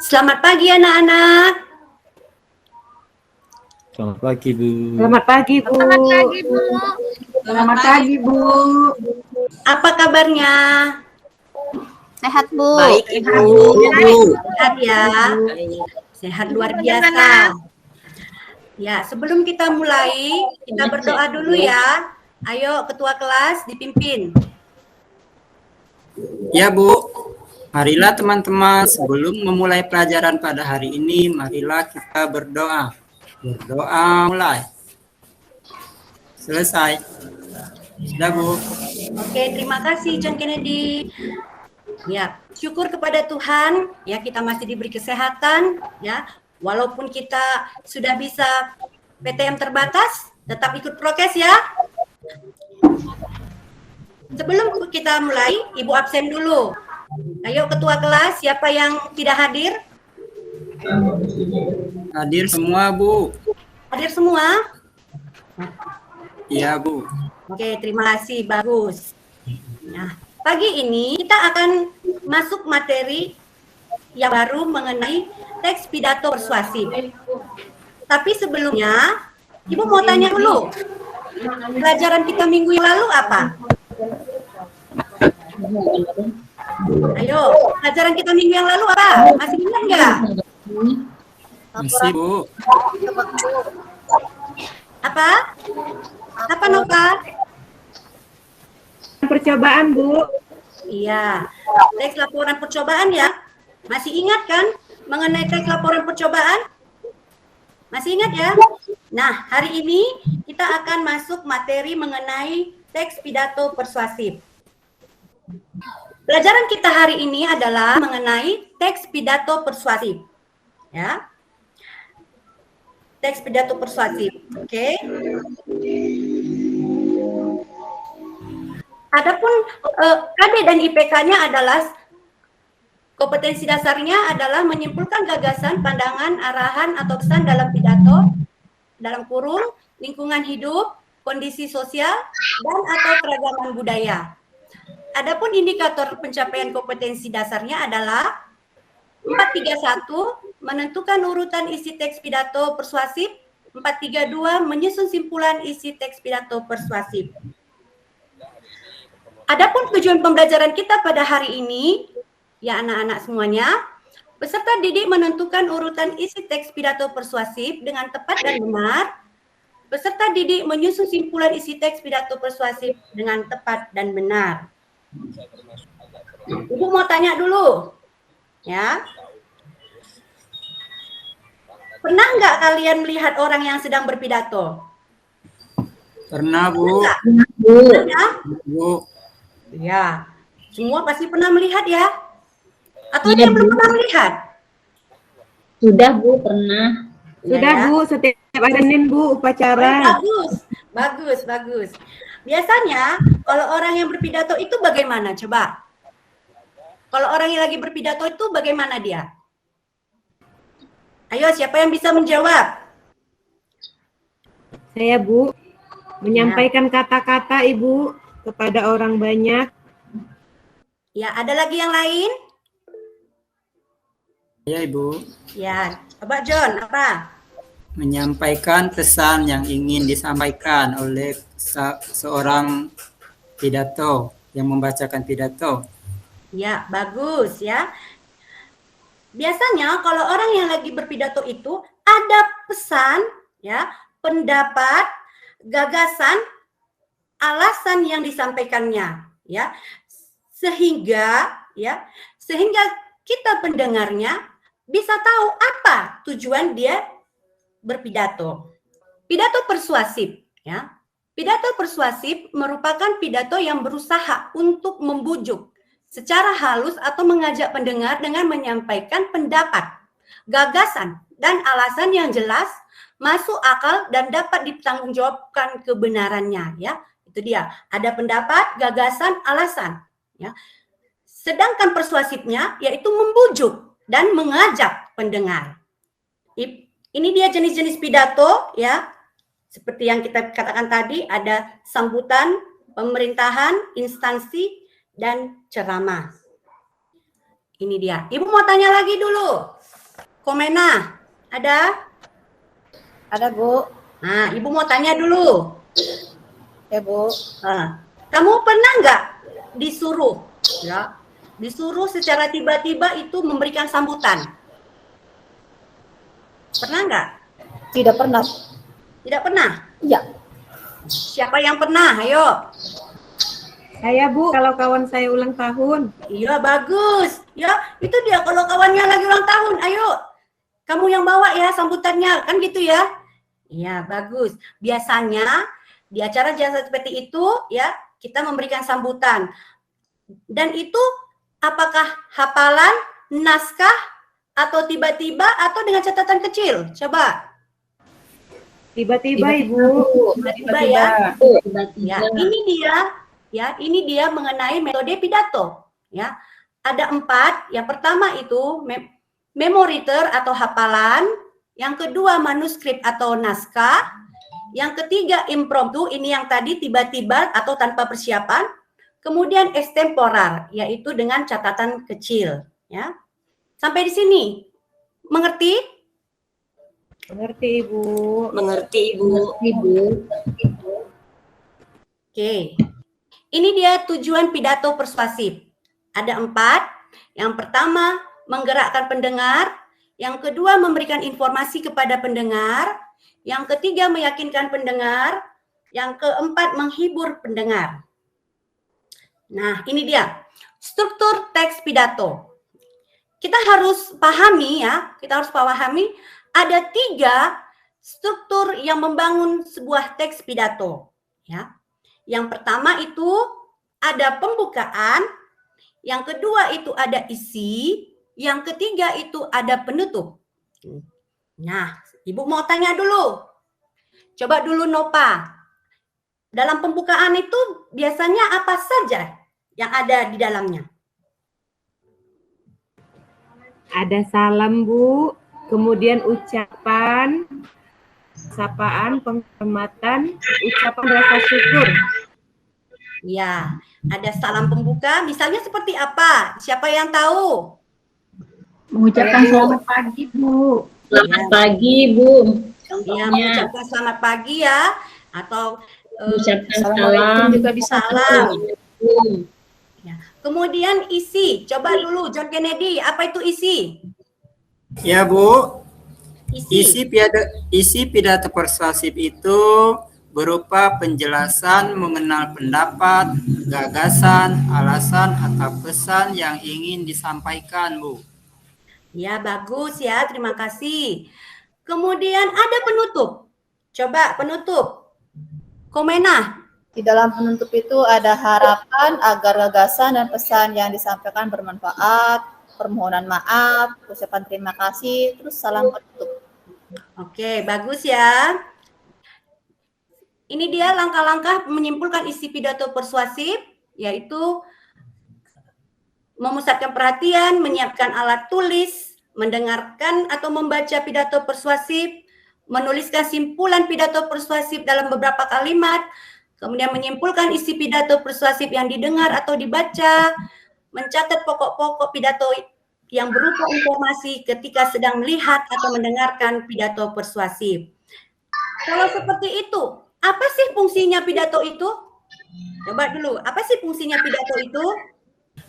Selamat pagi anak-anak. Selamat pagi, Bu. Selamat pagi, Bu. Selamat pagi, Bu. Selamat pagi, Bu. Apa kabarnya? Sehat, Bu. Baik, Ibu. Sehat ya. Sehat luar biasa. Ya, sebelum kita mulai, kita berdoa dulu ya. Ayo, ketua kelas dipimpin. Ya, Bu. Marilah teman-teman, sebelum memulai pelajaran pada hari ini, marilah kita berdoa. Berdoa mulai. Selesai. Sudah, Bu. Oke, terima kasih John Kennedy. Ya, syukur kepada Tuhan ya kita masih diberi kesehatan ya. Walaupun kita sudah bisa PTM terbatas, tetap ikut prokes ya. Sebelum kita mulai, Ibu absen dulu. Ayo ketua kelas, siapa yang tidak hadir? Hadir semua, Bu. Hadir semua? Iya, Bu. Oke, terima kasih, bagus. Nah, pagi ini kita akan masuk materi yang baru mengenai teks pidato persuasif. Tapi sebelumnya, Ibu mau tanya dulu, pelajaran kita minggu yang lalu apa? Ayo, pelajaran kita minggu yang lalu apa? Masih ingat nggak? Masih, Bu. Apa? Apa, Nova? Percobaan, Bu. Iya, teks laporan percobaan ya. Masih ingat kan mengenai teks laporan percobaan? Masih ingat ya? Nah, hari ini kita akan masuk materi mengenai teks pidato persuasif. Pelajaran kita hari ini adalah mengenai teks pidato persuasif. Ya. Teks pidato persuasif. Oke. Adapun KD dan IPK-nya adalah kompetensi dasarnya adalah menyimpulkan gagasan, pandangan, arahan atau pesan dalam pidato, dalam kurung, lingkungan hidup, kondisi sosial, dan atau keragaman budaya. Adapun indikator pencapaian kompetensi dasarnya adalah 431 menentukan urutan isi teks pidato persuasif, 432 menyusun simpulan isi teks pidato persuasif. Adapun tujuan pembelajaran kita pada hari ini, ya anak-anak semuanya, peserta didik menentukan urutan isi teks pidato persuasif dengan tepat dan benar. Peserta didik menyusun simpulan isi teks pidato persuasif dengan tepat dan benar. Ibu mau tanya dulu, ya. Pernah nggak kalian melihat orang yang sedang berpidato? Pernah, Bu. Pernah? Bu. Ya, semua pasti pernah melihat ya? Atau dia belum pernah melihat? Sudah, Bu, pernah. Sudah, Ya. Bu. Setiap hari Senin, Bu, upacara. Bagus. Biasanya kalau orang yang berpidato itu bagaimana? Coba. Kalau orang yang lagi berpidato itu bagaimana dia? Ayo, siapa yang bisa menjawab? Saya, Bu, menyampaikan kata-kata, Ibu, kepada orang banyak. Ya, ada lagi yang lain? Ya, Ibu. Ya, coba John, apa? Menyampaikan pesan yang ingin disampaikan oleh seorang pidato yang membacakan pidato. Ya, bagus ya. Biasanya kalau orang yang lagi berpidato itu ada pesan, ya, pendapat, gagasan, alasan yang disampaikannya, ya. Sehingga kita pendengarnya bisa tahu apa tujuan dia berpidato. Pidato persuasif, ya. Pidato persuasif merupakan pidato yang berusaha untuk membujuk secara halus atau mengajak pendengar dengan menyampaikan pendapat, gagasan, dan alasan yang jelas, masuk akal, dan dapat dipertanggungjawabkan kebenarannya. Ya, itu dia. Ada pendapat, gagasan, alasan. Ya. Sedangkan persuasifnya yaitu membujuk dan mengajak pendengar. Ini dia jenis-jenis pidato, ya. Seperti yang kita katakan tadi, ada sambutan, pemerintahan, instansi, dan ceramah. Ini dia. Ibu mau tanya lagi dulu. Komena, ada? Ada, Bu. Nah, Ibu mau tanya dulu. Ya, Bu. Nah, kamu pernah nggak disuruh, ya, disuruh secara tiba-tiba itu memberikan sambutan? Pernah nggak? Tidak pernah. Tidak pernah? Iya. Siapa yang pernah? Ayo. Saya Bu, kalau kawan saya ulang tahun. Iya, bagus. Ya, itu dia kalau kawannya lagi ulang tahun. Ayo. Kamu yang bawa ya sambutannya, kan gitu ya? Iya, bagus. Biasanya di acara jasa seperti itu ya, kita memberikan sambutan. Dan itu apakah hafalan, naskah, atau tiba-tiba atau dengan catatan kecil? Coba. Tiba-tiba Ibu. Tiba-tiba ya. Tiba-tiba. Ya, ini dia mengenai metode pidato. Ya, ada 4. Yang pertama itu memoriter atau hafalan. Yang kedua manuskrip atau naskah. Yang ketiga impromptu, ini yang tadi tiba-tiba atau tanpa persiapan. Kemudian extemporar, yaitu dengan catatan kecil. Ya, sampai di sini mengerti? Mengerti Ibu. Mengerti, Ibu. Oke, ini dia tujuan pidato persuasif. Ada 4. Yang pertama, menggerakkan pendengar. Yang kedua, memberikan informasi kepada pendengar. Yang ketiga, meyakinkan pendengar. Yang keempat, menghibur pendengar. Nah, ini dia struktur teks pidato. Kita harus pahami ya, ada 3 struktur yang membangun sebuah teks pidato. Ya. Yang pertama itu ada pembukaan, yang kedua itu ada isi, yang ketiga itu ada penutup. Nah, Ibu mau tanya dulu. Coba dulu Nova. Dalam pembukaan itu biasanya apa saja yang ada di dalamnya? Ada salam Bu, kemudian ucapan, sapaan, penghormatan, ucapan rasa syukur. Ya, ada salam pembuka. Misalnya seperti apa? Siapa yang tahu? Mengucapkan selamat pagi, Bu. Selamat pagi, Bu. Ya, mengucapkan selamat pagi ya, atau Mengucapkan Assalamualaikum salam. juga bisa. salam. Ya. Kemudian isi. Coba dulu John Kennedy, apa itu isi? Ya Bu, Isi. isi pidato persuasif itu berupa penjelasan mengenal pendapat, gagasan, alasan, atau pesan yang ingin disampaikan, Bu. Ya, bagus ya. Terima kasih. Kemudian ada penutup. Coba penutup. Komena. Di dalam penutup itu ada harapan agar gagasan dan pesan yang disampaikan bermanfaat, permohonan maaf, ucapan terima kasih, terus salam penutup. Oke, bagus ya. Ini dia langkah-langkah menyimpulkan isi pidato persuasif, yaitu memusatkan perhatian, menyiapkan alat tulis, mendengarkan atau membaca pidato persuasif, menuliskan simpulan pidato persuasif dalam beberapa kalimat, kemudian menyimpulkan isi pidato persuasif yang didengar atau dibaca, mencatat pokok-pokok pidato yang berupa informasi ketika sedang melihat atau mendengarkan pidato persuasif. Kalau seperti itu, apa sih fungsinya pidato itu? Coba dulu, apa sih fungsinya pidato itu?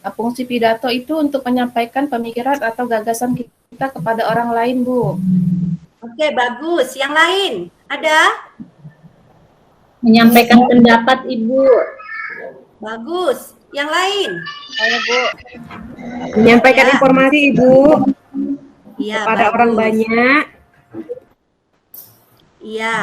Nah, fungsi pidato itu untuk menyampaikan pemikiran atau gagasan kita kepada orang lain, Bu. Oke, bagus. Yang lain, ada? Menyampaikan pendapat, Ibu. Bagus. Yang lain? Ayo, Bu. Menyampaikan Ya. informasi Ibu Iya, kepada orang bagus. banyak. Iya.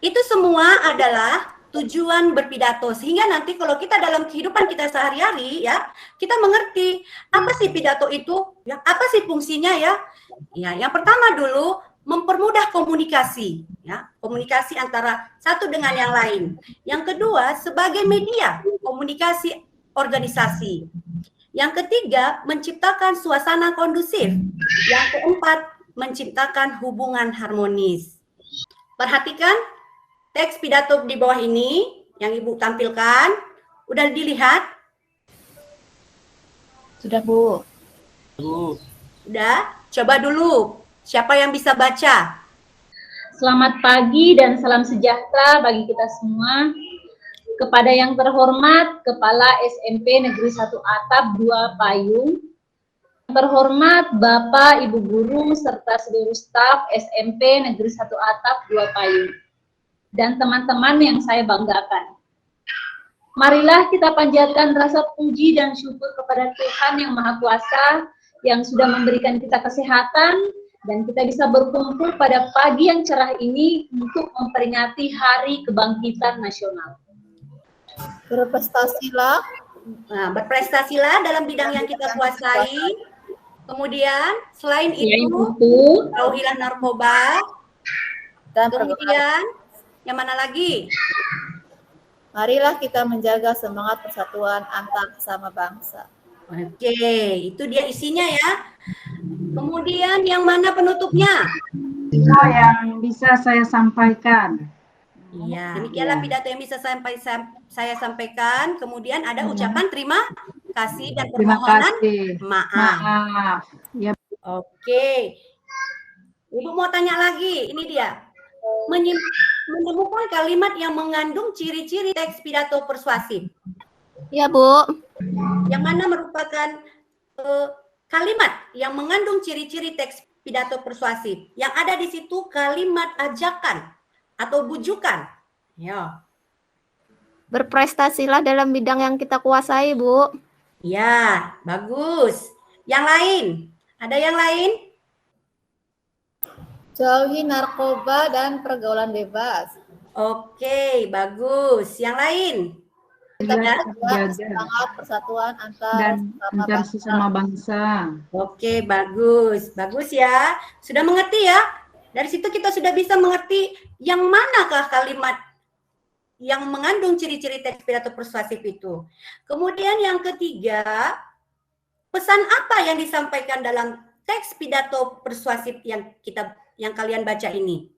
Itu semua adalah tujuan berpidato. Sehingga nanti kalau kita dalam kehidupan kita sehari-hari ya, kita mengerti apa sih pidato itu, ya, apa sih fungsinya ya. Ya, yang pertama dulu mempermudah komunikasi, ya, komunikasi antara satu dengan yang lain. Yang kedua, sebagai media komunikasi organisasi. Yang ketiga, menciptakan suasana kondusif. Yang keempat, menciptakan hubungan harmonis. Perhatikan teks pidato di bawah ini yang Ibu tampilkan. Udah dilihat? Sudah, Bu. Bu, Udah? Coba dulu Siapa yang bisa baca? Selamat pagi dan salam sejahtera bagi kita semua. Kepada yang terhormat Kepala SMP Negeri 1 Atap 2 Payung, yang terhormat Bapak, Ibu Guru, serta seluruh staf SMP Negeri 1 Atap 2 Payung, dan teman-teman yang saya banggakan. Marilah kita panjatkan rasa puji dan syukur kepada Tuhan Yang Maha Kuasa yang sudah memberikan kita kesehatan dan kita bisa berkumpul pada pagi yang cerah ini untuk memperingati Hari Kebangkitan Nasional. Berprestasilah. Nah, berprestasilah dalam bidang yang kita kuasai. Kemudian selain itu, jauhilah narkoba. Dan Kemudian yang mana lagi? marilah kita menjaga semangat persatuan antar sesama bangsa. Oke, itu dia isinya ya. Kemudian yang mana penutupnya? Yang bisa saya sampaikan. Iya, demikianlah pidato yang bisa saya sampaikan. Kemudian ada ucapan terima kasih dan Terima permohonan kasih. maaf. Maaf. Ya, Oke. Ibu mau tanya lagi, ini dia. Menemukan kalimat yang mengandung ciri-ciri teks pidato persuasif. Ya, Bu. Yang mana merupakan kalimat yang mengandung ciri-ciri teks pidato persuasif. Yang ada di situ kalimat ajakan atau bujukan. Ya. Berprestasilah dalam bidang yang kita kuasai, Bu. Ya, bagus. Yang lain? Ada yang lain? Jauhi narkoba dan pergaulan bebas. Oke, bagus. Yang lain? Jaga semangat persatuan antar dan sesama bangsa. Oke, bagus. Bagus ya. Sudah mengerti ya? Dari situ kita sudah bisa mengerti yang manakah kalimat yang mengandung ciri-ciri teks pidato persuasif itu. Kemudian yang ketiga, pesan apa yang disampaikan dalam teks pidato persuasif yang kalian baca ini?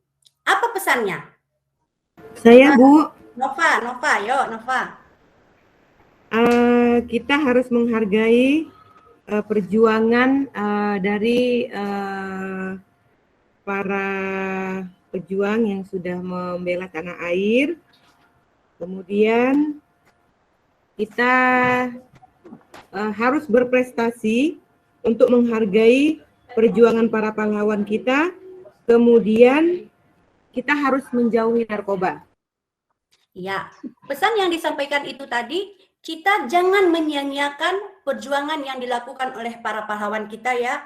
Apa pesannya? Saya, Bu, Nova, yuk Nova. kita harus menghargai perjuangan dari para pejuang yang sudah membela tanah air. Kemudian kita harus berprestasi untuk menghargai perjuangan para pahlawan kita. Kemudian kita harus menjauhi narkoba. Ya, pesan yang disampaikan itu tadi, kita jangan menyia-nyiakan perjuangan yang dilakukan oleh para pahlawan kita ya.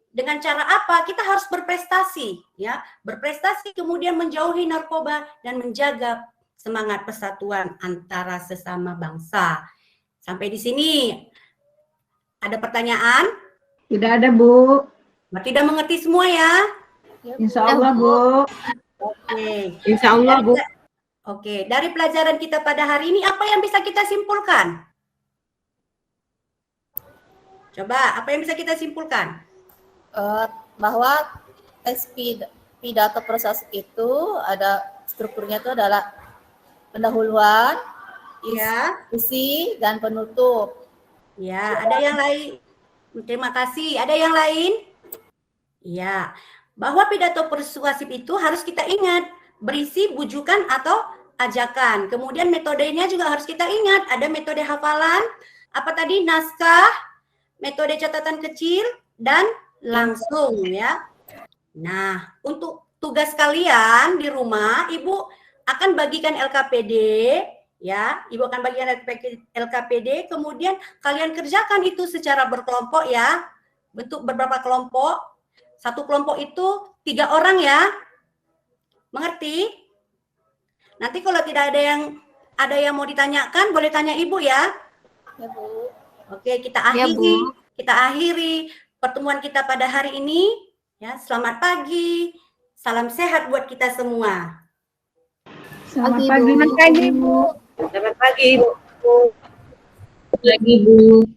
Dengan cara apa? Kita harus berprestasi ya. Berprestasi kemudian menjauhi narkoba dan menjaga semangat persatuan antara sesama bangsa. Sampai di sini ada pertanyaan? Tidak ada, Bu. Tidak mengerti semua ya? Insya Allah, Bu. Oke. Insya Allah, Bu. Oke, dari pelajaran kita pada hari ini apa yang bisa kita simpulkan? Coba, apa yang bisa kita simpulkan? Bahwa teks pidato persuasif itu ada strukturnya itu adalah pendahuluan, isi, dan penutup. Ya, ada yang lain? Terima kasih. Ada yang lain? Ya, bahwa pidato persuasif itu harus kita ingat berisi bujukan atau ajakan. Kemudian metodenya juga harus kita ingat. Ada metode hafalan, apa tadi? Naskah, metode catatan kecil, dan langsung ya. Nah, untuk tugas kalian di rumah, Ibu akan bagikan LKPD ya. Ibu akan bagikan LKPD, kemudian kalian kerjakan itu secara berkelompok ya. Bentuk beberapa kelompok. Satu kelompok itu 3 orang ya. Mengerti? Nanti kalau tidak ada yang mau ditanyakan, boleh tanya Ibu ya. Ya, Bu. Oke, kita akhiri pertemuan kita pada hari ini. Ya, selamat pagi. Salam sehat buat kita semua. Selamat pagi, Bu. Selamat pagi, Bu. Lagi, Bu.